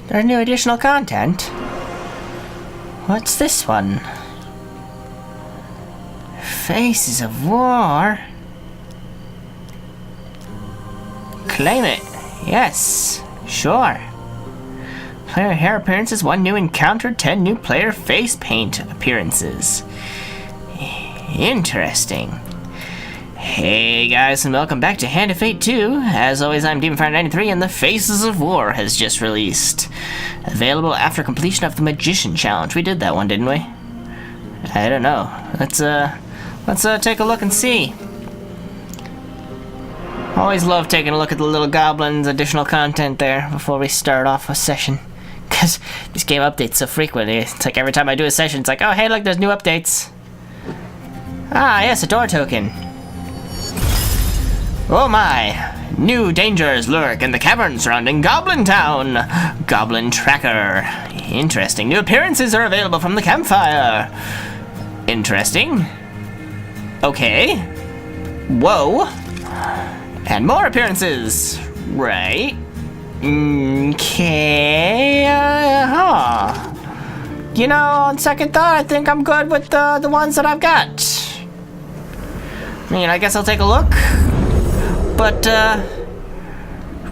There's new additional content. What's this one? Faces of War. Claim it. Yes. Sure. Player hair appearances, 1 new encounter, 10 new player face paint appearances. Interesting. Hey guys, and welcome back to Hand of Fate 2. As always, I'm DemonFire93, and the Faces of War has just released. Available after completion of the Magician Challenge. We did that one, didn't we? I don't know. Let's take a look and see. Always love taking a look at the little goblins' additional content there before we start off a session. Because these game updates so frequently. It's like every time I do a session, it's like, oh hey, look, there's new updates. Ah, yes, a door token. Oh my! New dangers lurk in the caverns surrounding Goblin Town! Goblin Tracker. Interesting. New appearances are available from the campfire. Interesting. Okay. Whoa. And more appearances. Right. Okay. You know, on second thought, I think I'm good with the ones that I've got. I mean, I guess I'll take a look. But,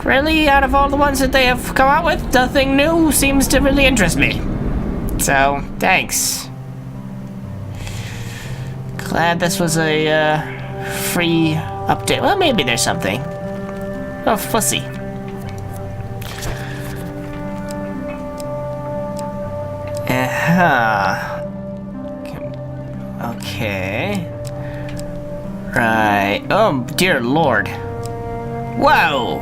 really, out of all the ones that they have come out with, nothing new seems to really interest me. So, thanks. Glad this was a, free update. Well, maybe there's something. Oh, we'll see. Okay. Right. Oh, dear Lord. Whoa!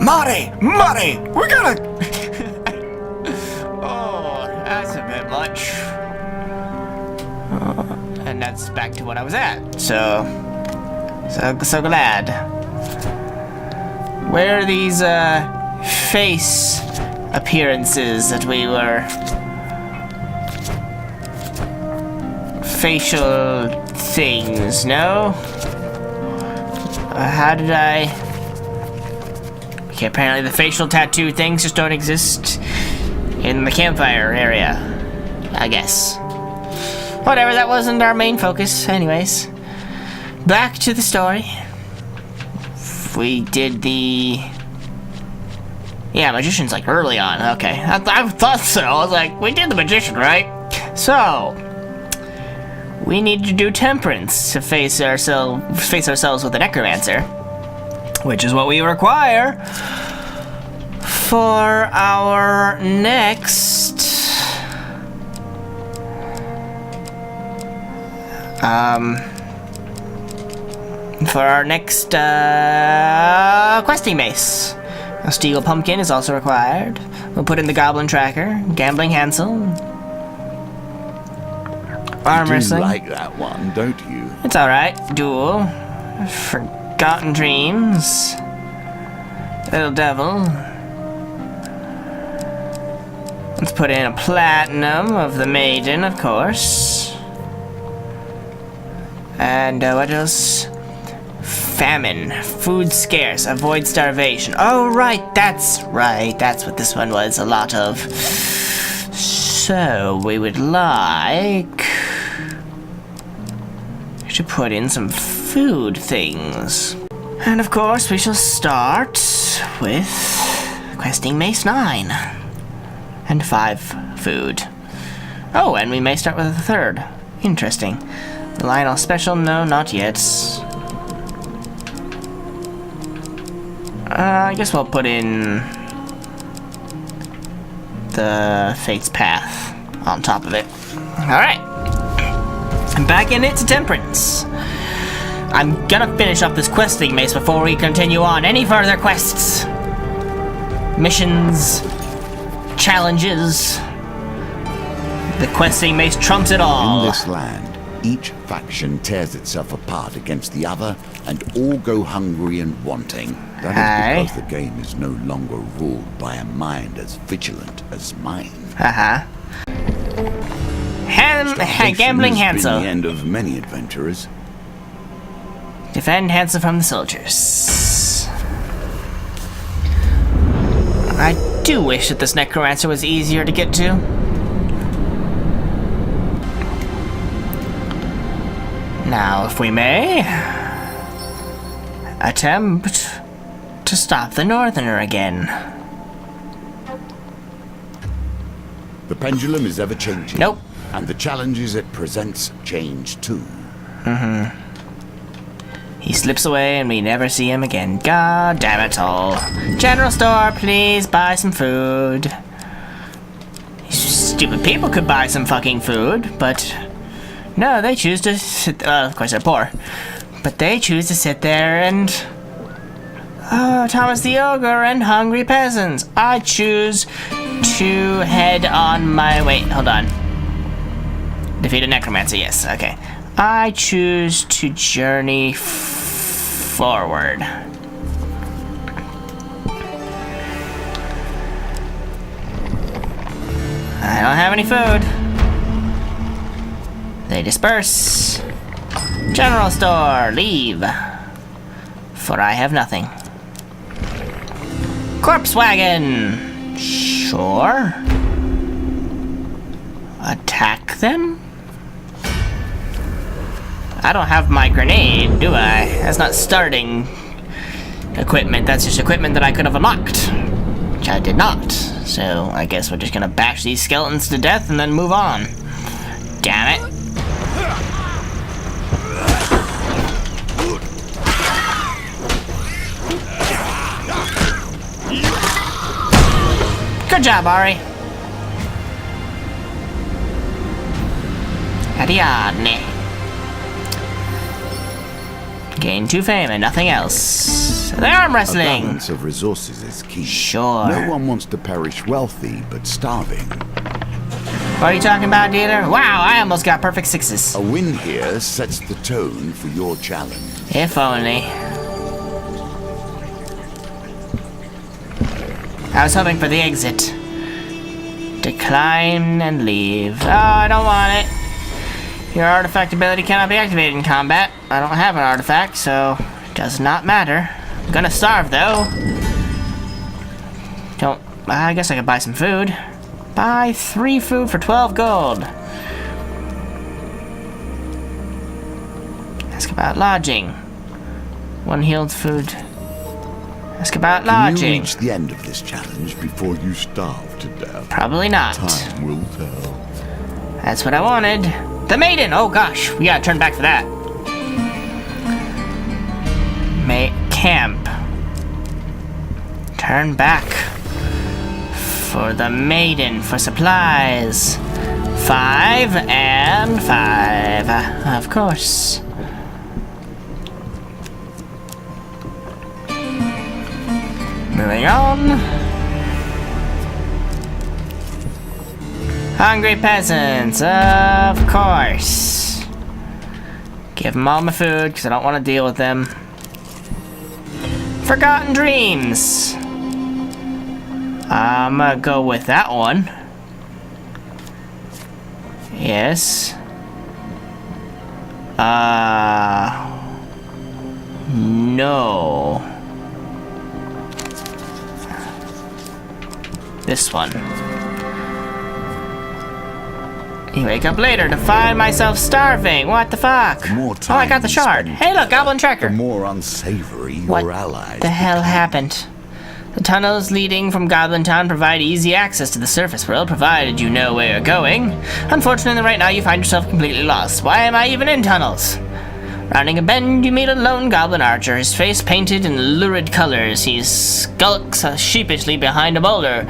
Marty! We gotta... Oh, that's a bit much. And that's back to what I was at. So glad. Where are these, face appearances that we were... Facial things, no? How did I... Okay, apparently the facial tattoo things just don't exist in the campfire area, I guess. Whatever, that wasn't our main focus. Anyways, back to the story. We did the... Yeah, Magician's like early on. Okay, I thought so. I was like, we did the Magician, right? So... we need to do Temperance to face ourselves with a Necromancer, which is what we require for our next questing mace. A steel pumpkin is also required. We'll put in the Goblin Tracker, Gambling Hansel. Arm wrestling. You like that one, don't you? It's alright. Duel. Forgotten Dreams. Little Devil. Let's put in a Platinum of the Maiden, of course. And what else? Famine. Food scarce. Avoid starvation. Oh, right. That's right. That's what this one was. A lot of. So, we would like... to put in some food things. And of course, we shall start with questing Mace 9. And 5 food. Oh, and we may start with a 3rd. Interesting. The Lionel Special? No, not yet. I guess we'll put in the Fate's Path on top of it. Alright. I'm back in it to Temperance. I'm gonna finish up this questing mace before we continue on any further quests. Missions. Challenges. The questing mace trumps it all. In this land, each faction tears itself apart against the other, and all go hungry and wanting. That is because the game is no longer ruled by a mind as vigilant as mine. Gambling Hansel. The end of many adventurers. Defend Hansel from the soldiers. I do wish that this necromancer was easier to get to. Now, if we may, attempt to stop the Northerner again. The pendulum is ever changing. Nope. And the challenges it presents change too. He slips away and we never see him again. God damn it all. General store, please buy some food. Stupid people could buy some fucking food, but no, they choose to sit. Of course they're poor, but they choose to sit there and. Oh, Thomas the Ogre and hungry peasants. I choose to head on my way. Hold on. Defeat a necromancer. Yes. Okay. I choose to journey forward. I don't have any food. They disperse. General store, leave. For I have nothing. Corpse wagon. Sure. Attack them? I don't have my grenade, do I? That's not starting equipment. That's just equipment that I could have unlocked, which I did not. So I guess we're just gonna bash these skeletons to death and then move on. Damn it. Good job, Ari. Ariadne. Gain 2 fame and nothing else. The arm A wrestling. balance of resources is key. Sure. No one wants to perish wealthy but starving. What are you talking about, dealer? Wow, I almost got perfect 6s. A win here sets the tone for your challenge. If only. I was hoping for the exit. Decline and leave. Oh, I don't want it. Your artifact ability cannot be activated in combat. I don't have an artifact, so it does not matter. I'm gonna starve, though. I guess I could buy some food. Buy 3 food for 12 gold. Ask about lodging. 1 healed food. Ask about Can you lodging. reach the end of this challenge before you starve to death? Probably not. Time will tell. That's what I wanted. The maiden! Oh gosh, we gotta turn back for that. Camp. Turn back. For the maiden, for supplies. 5 and 5. Of course. Moving on. Hungry peasants, of course. Give them all my food, because I don't want to deal with them. Forgotten dreams. I'm gonna go with that one. Yes. No. This one. You wake up later to find myself starving. What the fuck? More Oh, I got the time shard. spent, Hey, look, goblin the tracker. more unsavory What your allies the hell become. happened? The tunnels leading from Goblin Town provide easy access to the surface world, provided you know where you're going. Unfortunately, right now you find yourself completely lost. Why am I even in tunnels? Rounding a bend, you meet a lone goblin archer, his face painted in lurid colors. He skulks sheepishly behind a boulder,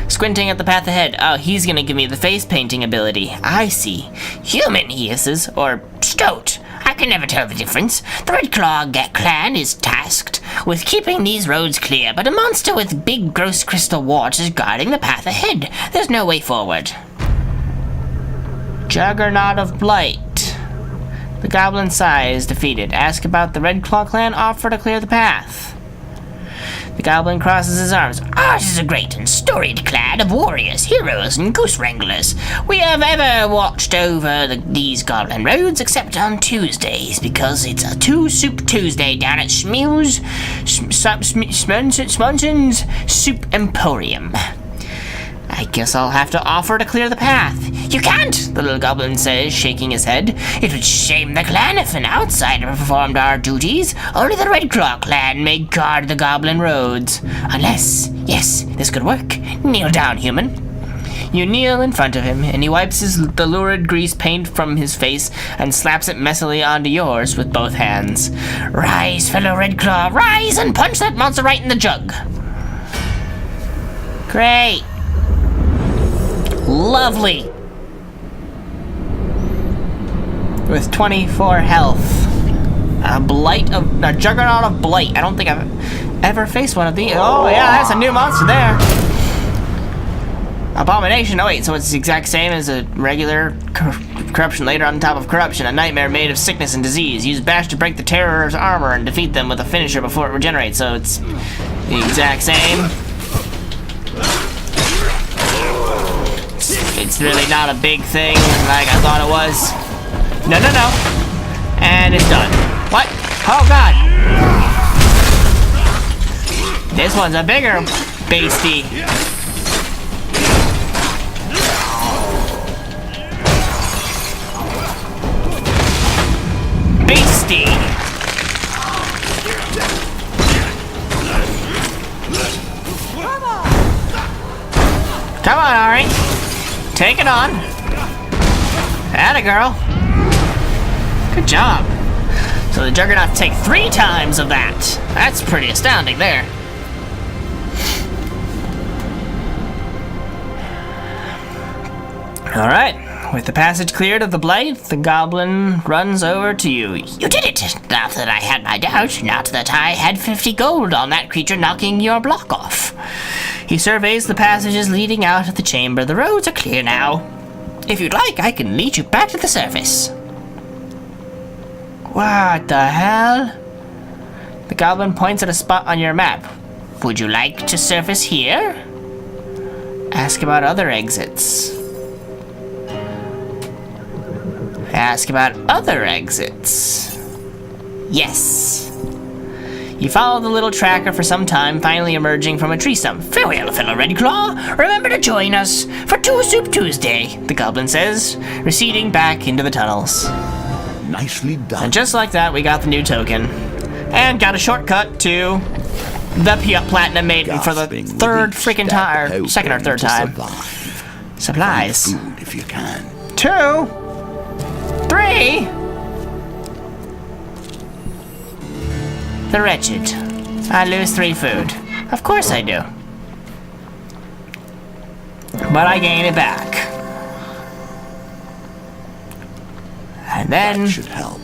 squinting at the path ahead. Oh, he's gonna give me the face painting ability. I see. Human, he hisses, or stoat. I can never tell the difference. The Red Claw clan is tasked with keeping these roads clear, but a monster with big, gross crystal warts is guarding the path ahead. There's no way forward. Juggernaut of Blight. The goblin sigh is defeated. Ask about the Red Claw clan, offer to clear the path. The goblin crosses his arms. Ours is a great and storied clan of warriors, heroes, and goose wranglers. We have ever watched over these goblin roads except on Tuesdays, because it's a Two-Soup Tuesday down at Smunson's Soup Emporium. I guess I'll have to offer to clear the path. You can't, the little goblin says, shaking his head. It would shame the clan if an outsider performed our duties. Only the Red Claw clan may guard the goblin roads. Unless, yes, this could work. Kneel down, human. You kneel in front of him, and he wipes the lurid grease paint from his face and slaps it messily onto yours with both hands. Rise, fellow Red Claw, rise and punch that monster right in the jug. Great. Lovely. With 24 health. A juggernaut of blight. I don't think I've ever faced one of these. Oh yeah, that's a new monster there. Abomination. Oh wait, so it's the exact same as a regular corruption later on top of corruption. A nightmare made of sickness and disease. Use bash to break the terror's armor and defeat them with a finisher before it regenerates. So it's the exact same. It's really not a big thing like I thought it was. No. And it's done. What? Oh god. This one's a bigger beastie. Beastie. Come on, Ari. Take it on. Atta girl. Good job. So the Juggernaut take 3 times of that. That's pretty astounding there. Alright. With the passage cleared of the blight, the goblin runs over to you. You did it! Not that I had my doubt. Not that I had 50 gold on that creature knocking your block off. He surveys the passages leading out of the chamber. The roads are clear now. If you'd like, I can lead you back to the surface. What the hell? The goblin points at a spot on your map. Would you like to surface here? Ask about other exits. Ask about other exits. Yes. You follow the little tracker for some time, finally emerging from a tree stump. Farewell, fellow Red Claw. Remember to join us for Two-Soup Tuesday, the goblin says, receding back into the tunnels. Nicely done. And just like that, we got the new token. And got a shortcut to the Platinum Maiden for the third freaking time. Second or third time. Supplies. Food if you can. 2, 3. The wretched. I lose 3 food. Of course I do. But I gain it back. And then... That should help.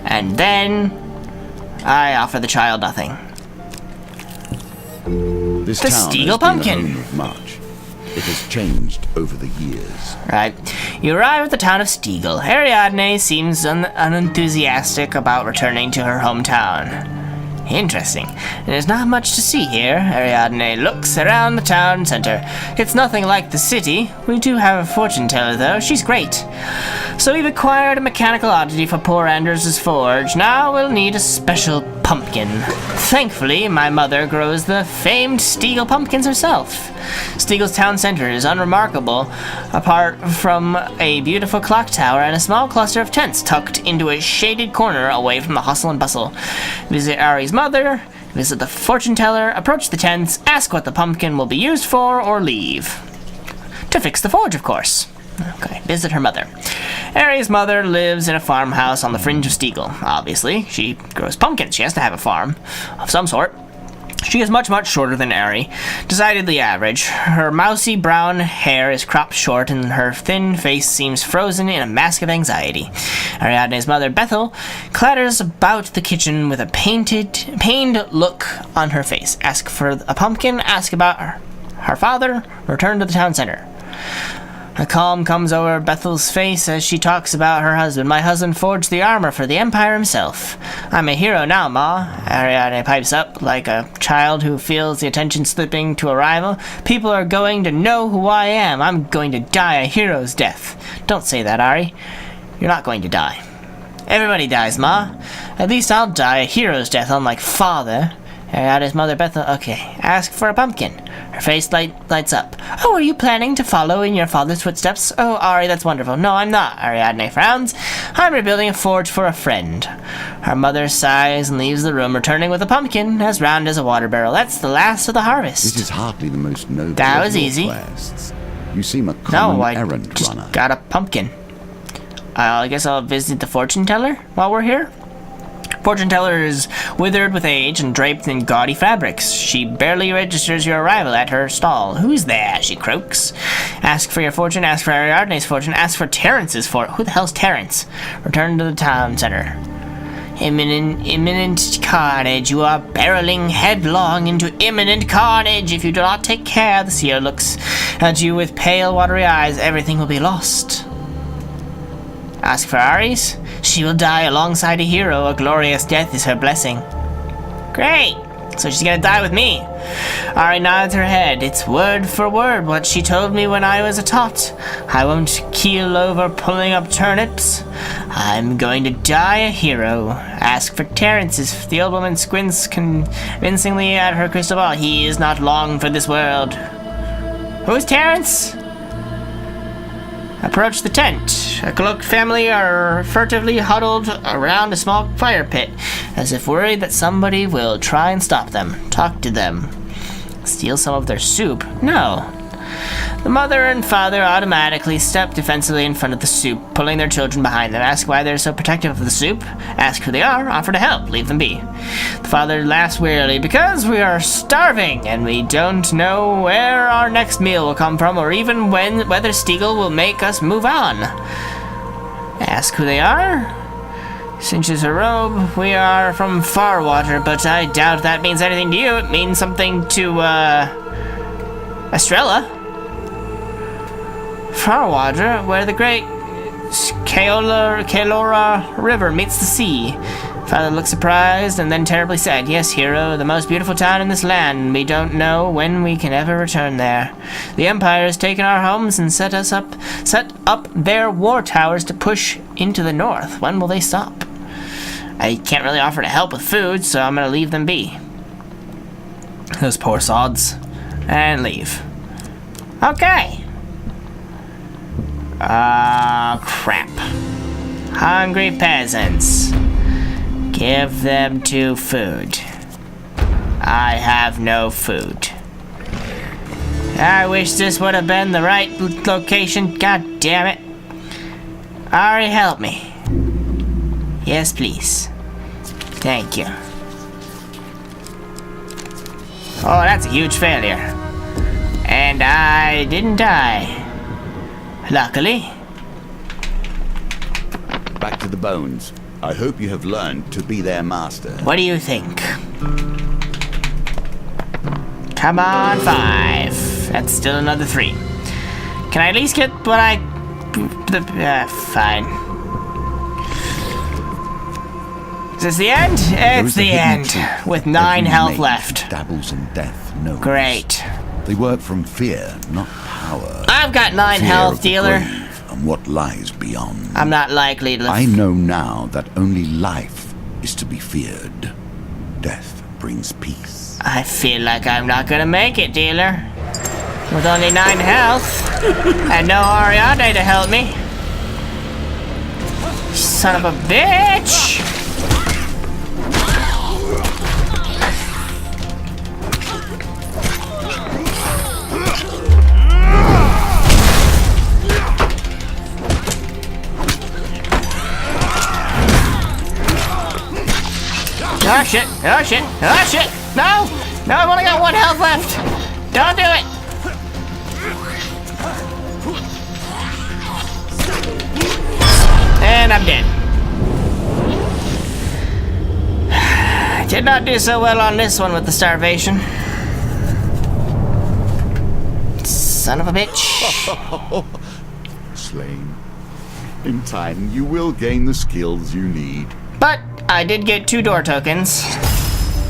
And then... I offer the child nothing. This The town Steagle has Pumpkin. been the home of much. It has changed over the years. Right. You arrive at the town of Steagle. Ariadne seems unenthusiastic about returning to her hometown. Interesting. There's not much to see here. Ariadne looks around the town center. It's nothing like the city. We do have a fortune teller, though. She's great. So we've acquired a mechanical oddity for poor Anders' forge. Now we'll need a special pumpkin. Thankfully, my mother grows the famed Steagle pumpkins herself. Steagle's town center is unremarkable, apart from a beautiful clock tower and a small cluster of tents tucked into a shaded corner away from the hustle and bustle. Visit Ari's mother, visit the fortune teller, approach the tents, ask what the pumpkin will be used for, or leave. To fix the forge, of course. Okay, visit her mother. Ari's mother lives in a farmhouse on the fringe of Steagle. Obviously, she grows pumpkins. She has to have a farm of some sort. She is much, much shorter than Ari, decidedly average. Her mousy brown hair is cropped short and her thin face seems frozen in a mask of anxiety. Ariadne's mother, Bethel, clatters about the kitchen with a pained look on her face. Ask for a pumpkin, ask about her father, return to the town center. A calm comes over Bethel's face as she talks about her husband. My husband forged the armor for the Empire himself. I'm a hero now, Ma. Ariadne pipes up like a child who feels the attention slipping to a rival. People are going to know who I am. I'm going to die a hero's death. Don't say that, Ari. You're not going to die. Everybody dies, Ma. At least I'll die a hero's death, unlike Father. Ariadne's mother, Bethel. Okay, ask for a pumpkin. Her face lights up. Oh, are you planning to follow in your father's footsteps? Oh, Ari, that's wonderful. No, I'm not. Ariadne frowns. I'm rebuilding a forge for a friend. Her mother sighs and leaves the room, returning with a pumpkin as round as a water barrel. That's the last of the harvest. This is hardly the most noble that of was your easy. quests. You seem a common errand just runner. got a pumpkin. I guess I'll visit the fortune teller while we're here. Fortune teller is withered with age and draped in gaudy fabrics. She barely registers your arrival at her stall. Who's there? She croaks. Ask for your fortune, ask for Ariadne's fortune, ask for Terrence's fortune. Who the hell's Terrence? Return to the town center. Imminent carnage. You are barreling headlong into imminent carnage. If you do not take care, the seer looks at you with pale, watery eyes. Everything will be lost. Ask for Ares. She will die alongside a hero. A glorious death is her blessing. Great. So she's gonna die with me. Ari nods her head. It's word for word what she told me when I was a tot. I won't keel over pulling up turnips. I'm going to die a hero. Ask for Terrence's. The old woman squints convincingly at her crystal ball. He is not long for this world. Who's Terrence? Approach the tent. A cloaked family are furtively huddled around a small fire pit, as if worried that somebody will try and stop them. Talk to them. Steal some of their soup? No. The mother and father automatically step defensively in front of the soup, pulling their children behind them. Ask why they're so protective of the soup. Ask who they are. Offer to help. Leave them be. The father laughs wearily. Because we are starving, and we don't know where our next meal will come from, or even whether Stiegel will make us move on. Ask who they are. Cinches her robe. We are from Farwater, but I doubt that means anything to you. It means something to, Estrella. Farwater, where the great Kaelora River meets the sea. Father looks surprised and then terribly sad. Yes, hero, the most beautiful town in this land. We don't know when we can ever return there. The Empire has taken our homes and set up their war towers to push into the north. When will they stop? I can't really offer to help with food, so I'm gonna leave them be. Those poor sods. And leave. Okay. Crap. Hungry peasants. Give them to food. I have no food. I wish this would have been the right location. God damn it. Ari, help me. Yes, please. Thank you. Oh, that's a huge failure. And I didn't die. Luckily. Back to the bones. I hope you have learned to be their master. What do you think? Come on, 5. That's still another 3. Can I at least get what I... fine. Is this the end? It's the end. With 9 health left. Dabbles in death, no. Great. They work from fear, not power. I've got 9 Fear health, of the dealer. grave and what lies beyond. I'm not likely to... I know now that only life is to be feared. Death brings peace. I feel like I'm not gonna make it, dealer. With only 9 health. And no Ariadne to help me. Son of a bitch! Oh shit, oh shit, oh shit! No! No, I've only got 1 health left! Don't do it! And I'm dead. I did not do so well on this one with the starvation. Son of a bitch. slain. In time, you will gain the skills you need. But I did get 2 door tokens.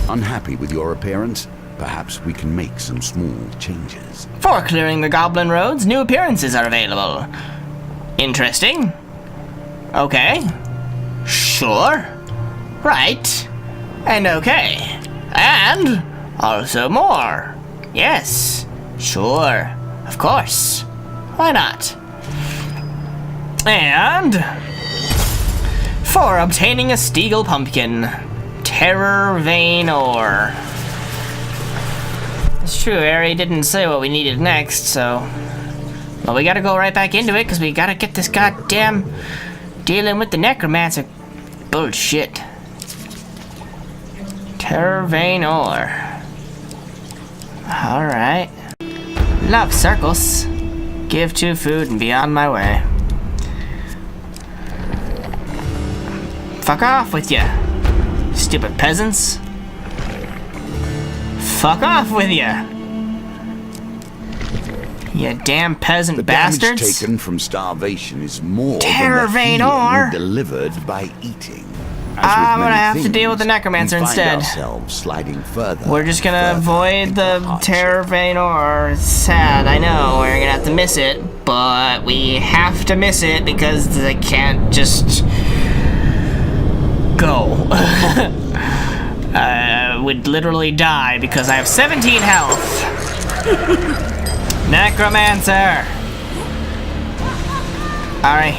Unhappy with your appearance? Perhaps we can make some small changes. For clearing the goblin roads, new appearances are available. Interesting. Okay. Sure. Right. And okay. And also more. Yes. Sure. Of course. Why not? And for obtaining a Steagle pumpkin, Terror Vein Ore. It's true, Ari didn't say what we needed next, so... Well, we gotta go right back into it, because we gotta get this goddamn... dealing with the necromancer bullshit. Terror Vein Ore. Alright. Love circles. Give 2 food and be on my way. Fuck off with ya, stupid peasants. Fuck off with ya, you damn peasant bastards. The damage taken from starvation is more Terror than the Vein healing Ore delivered by eating. I'm gonna have to deal with the necromancer instead. Sliding further. We're just gonna avoid the Terror Vein Ore. It's sad, I know. We're gonna have to miss it, but we have to miss it because they can't just go. I would literally die because I have 17 health. Necromancer! Ari,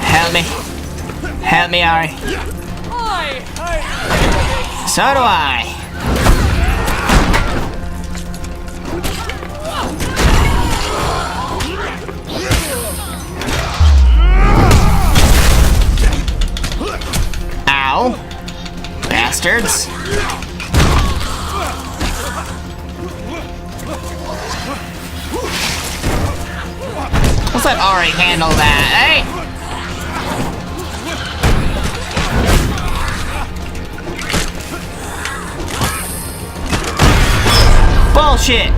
help me. Help me, Ari. So do I. Ow. Bastards. Let's let Ari handle that, eh? Bullshit!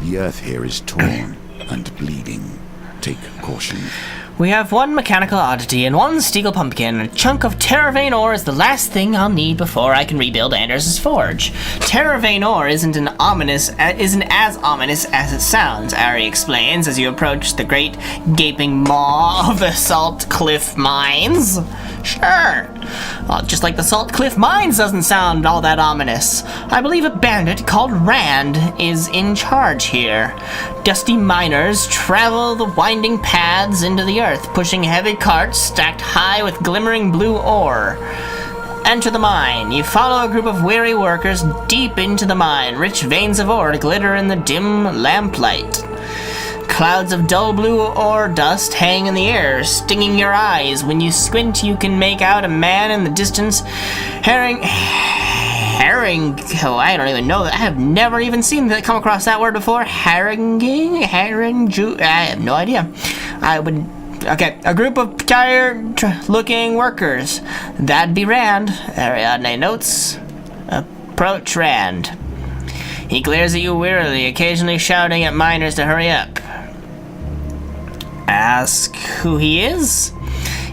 The earth here is torn and bleeding. Take caution. We have 1 mechanical oddity and 1 Steagle pumpkin. A chunk of Terror Vein Ore is the last thing I'll need before I can rebuild Anders' forge. Terror Vein Ore isn't as ominous as it sounds, Ari explains as you approach the great gaping maw of the Salt Cliff Mines. Sure. Well, just like the Salt Cliff Mines doesn't sound all that ominous. I believe a bandit called Rand is in charge here. Dusty miners travel the winding paths into the earth, pushing heavy carts stacked high with glimmering blue ore. Enter the mine. You follow a group of weary workers deep into the mine. Rich veins of ore glitter in the dim lamplight. Clouds of dull blue ore dust hang in the air, stinging your eyes. When you squint, you can make out a man in the distance, herring. Oh, I don't even know that. I have never even seen that. Come across that word before. I have no idea. Okay, a group of tired-looking workers. That'd be Rand. Ariadne notes. Approach Rand. He glares at you wearily, occasionally shouting at miners to hurry up. Ask who he is?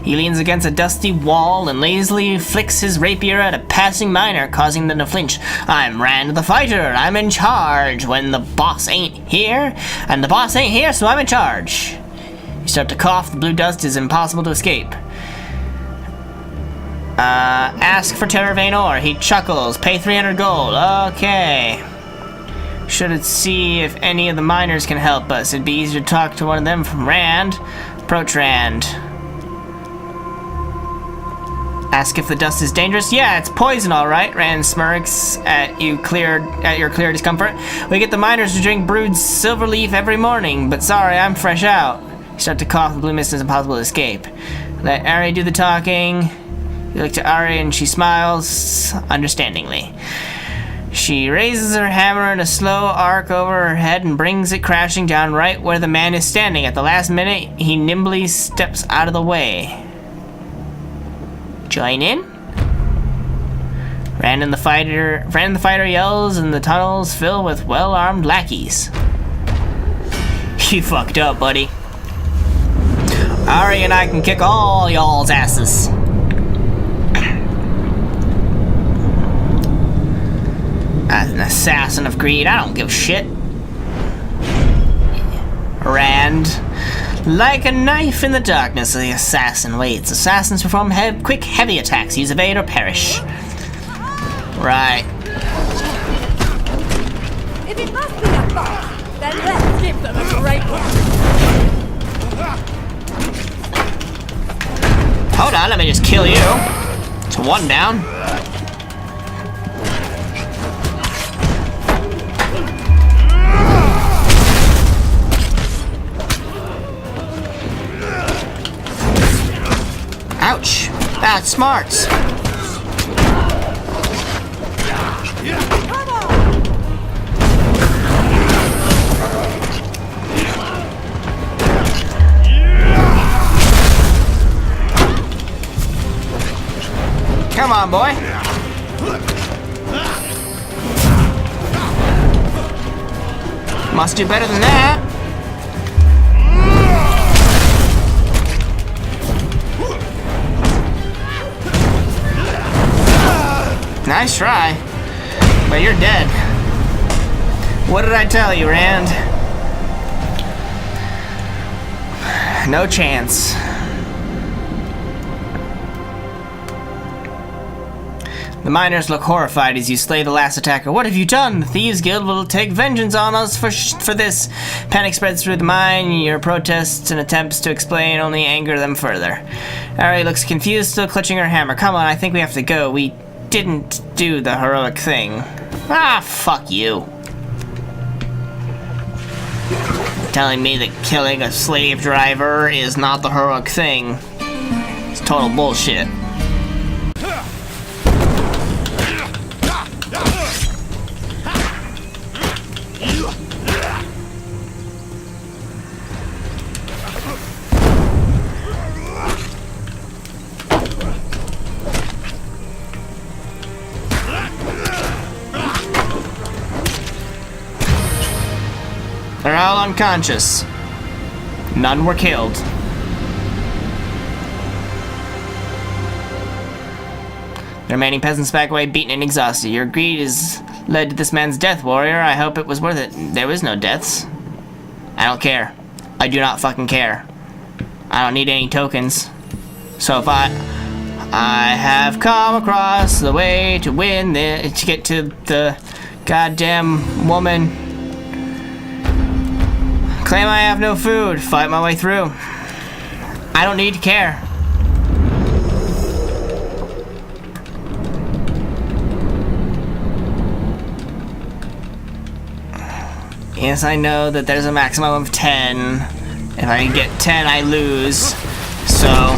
He leans against a dusty wall and lazily flicks his rapier at a passing miner, causing them to flinch. I'm Rand the Fighter. I'm in charge when the boss ain't here. And the boss ain't here, so I'm in charge. You start to cough. The blue dust is impossible to escape. Ask for Terror Vein Ore. He chuckles. Pay 300 gold. Okay. Should see if any of the miners can help us. It'd be easier to talk to one of them from Rand. Approach Rand. Ask if the dust is dangerous. Yeah, it's poison, all right. Rand smirks at your clear discomfort. We get the miners to drink brewed silver leaf every morning, but sorry, I'm fresh out. You start to cough. The blue mist is impossible to escape. Let Ari do the talking. You look to Ari and she smiles understandingly. She raises her hammer in a slow arc over her head and brings it crashing down right where the man is standing. At the last minute, he nimbly steps out of the way. Join in? Rand the Fighter yells and the tunnels fill with well-armed lackeys. You fucked up, buddy. Ari and I can kick all y'all's asses. As an assassin of greed, I don't give a shit. Rand. Like a knife in the darkness, the assassin waits. Assassins perform quick, heavy attacks. Use evade or perish. Right. If it must be a fight, then let's give them a great one. Hold on, let me just kill you. It's one down. Ouch! That's smarts. Come on, boy. Must do better than that. Nice try, but you're dead. What did I tell you, Rand? No chance. The miners look horrified as you slay the last attacker. What have you done? The Thieves Guild will take vengeance on us for this. Panic spreads through the mine. Your protests and attempts to explain only anger them further. Ari looks confused, still clutching her hammer. Come on, I think we have to go. We didn't do the heroic thing. Ah, fuck you. Telling me that killing a slave driver is not the heroic thing. It's total bullshit. They're all unconscious. None were killed. The remaining peasants back away, beaten and exhausted. Your greed has led to this man's death, warrior. I hope it was worth it. There was no deaths. I don't care. I do not fucking care. I don't need any tokens. So if I have come across the way to win to get to the goddamn woman. Claim I have no food. Fight my way through. I don't need to care. Yes, I know that there's a maximum of 10. If I get 10, I lose. So...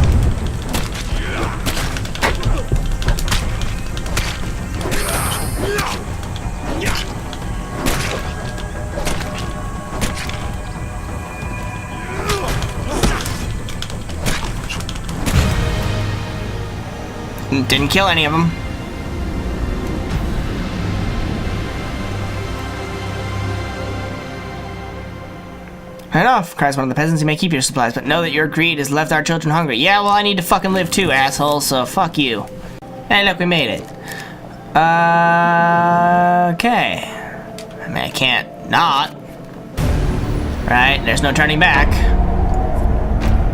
Didn't kill any of them. Head off, cries one of the peasants. You may keep your supplies, but know that your greed has left our children hungry. Yeah, well, I need to fucking live too, asshole, so fuck you. Hey, look, we made it. Okay. I mean, I can't not. Right, there's no turning back.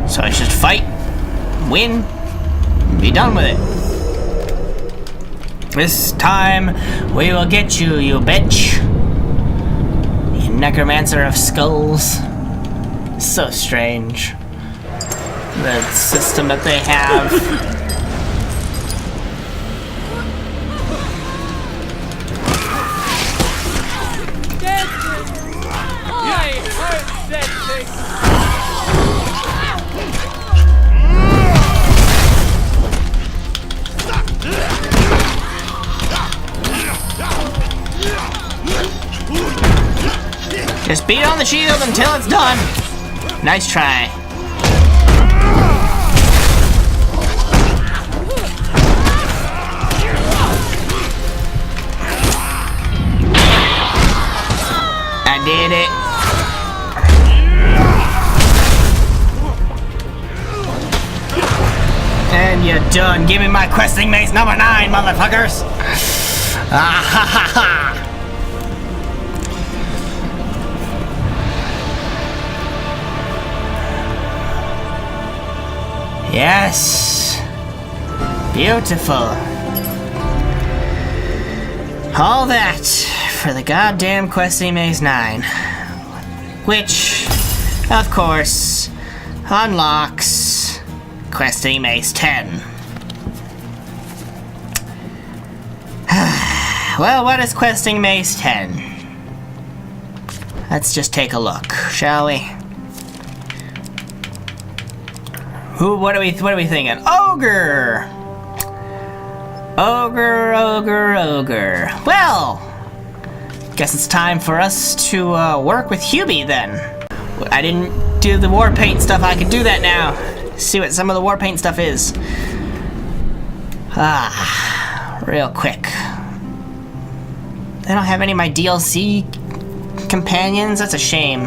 So I should fight, win, be done with it. This time, we will get you, you bitch. You necromancer of skulls. So strange. The system that they have. Just beat on the shield until it's done. Nice try. I did it. And you're done. Give me my questing mace number 9, motherfuckers! Ah ha ha ha! Yes! Beautiful. All that for the goddamn questing mace 9. Which, of course, unlocks questing mace 10. Well, what is questing mace 10? Let's just take a look, shall we? What are we thinking? Ogre! Ogre. Well, guess it's time for us to work with Hubie then. I didn't do the war paint stuff. I can do that now. See what some of the war paint stuff is. Real quick. They don't have any of my DLC companions? That's a shame.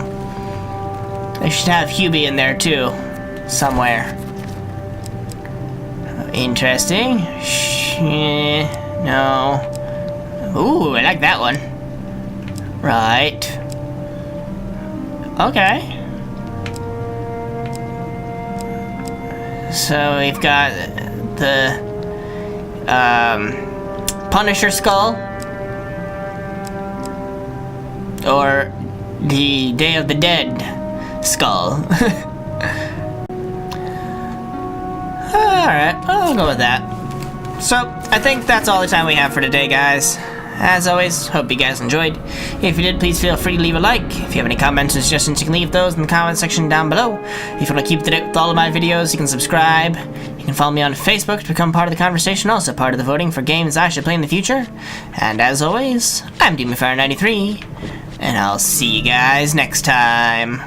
They should have Hubie in there too. Somewhere. Interesting. No. Ooh, I like that one. Right. Okay. So we've got the Punisher skull, or the Day of the Dead skull. Alright, I'll go with that. So, I think that's all the time we have for today, guys. As always, hope you guys enjoyed. If you did, please feel free to leave a like. If you have any comments or suggestions, you can leave those in the comment section down below. If you want to keep up to date with all of my videos, you can subscribe. You can follow me on Facebook to become part of the conversation, also part of the voting for games I should play in the future. And as always, I'm DemonFire93, and I'll see you guys next time.